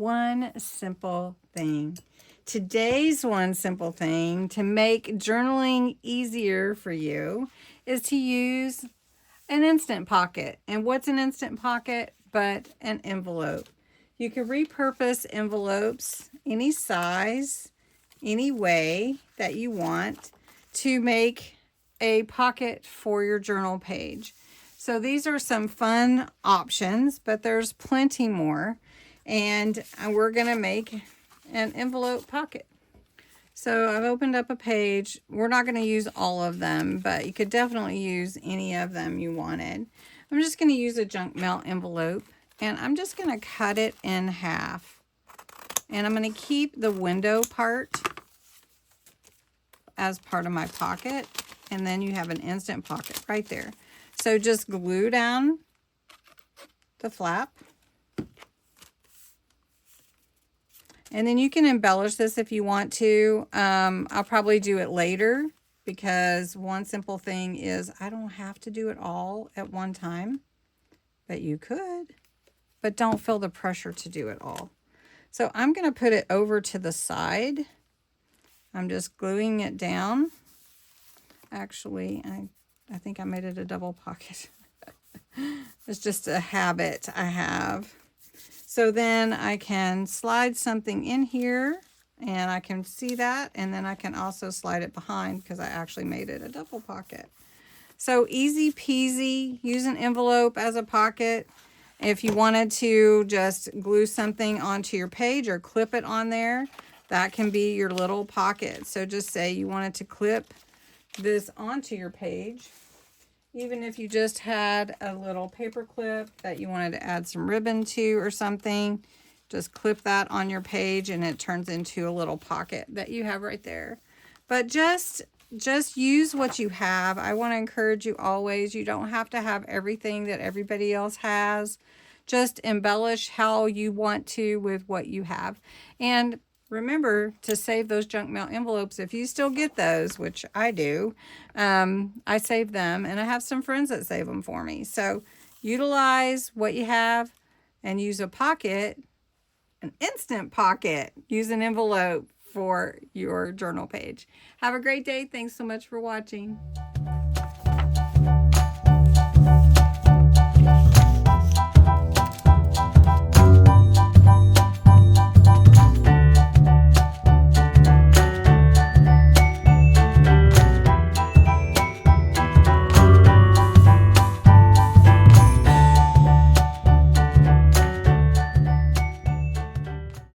one simple thing. Today's one simple thing to make journaling easier for you is to use an Instant Pocket. And what's an Instant Pocket but an envelope? You can repurpose envelopes any size, any way that you want to make a pocket for your journal page. So these are some fun options, but there's plenty more. And we're going to make an envelope pocket. So I've opened up a page. We're not going to use all of them, but you could definitely use any of them you wanted. I'm just going to use a junk mail envelope, and I'm just going to cut it in half. And I'm going to keep the window part as part of my pocket, and then you have an Instant Pocket right there. So just glue down the flap. And then you can embellish this if you want to. I'll probably do it later because one simple thing is I don't have to do it all at one time, but you could. But don't feel the pressure to do it all. So I'm going to put it over to the side. I'm just gluing it down. Actually, I think I made it a double pocket. It's just a habit I have. So then I can slide something in here and I can see that, and then I can also slide it behind because I actually made it a double pocket. So easy peasy. Use an envelope as a pocket. If you wanted to just glue something onto your page or clip it on there, that can be your little pocket. So just say you wanted to clip this onto your page. Even if you just had a little paper clip that you wanted to add some ribbon to or something, just clip that on your page and it turns into a little pocket that you have right there. But just use what you have. I want to encourage you always, you don't have to have everything that everybody else has. Just embellish how you want to with what you have. And remember to save those junk mail envelopes if you still get those, which I do. I save them, and I have some friends that save them for me. So utilize what you have and use a pocket, an Instant Pocket. Use an envelope for your journal page. Have a great day. Thanks so much for watching.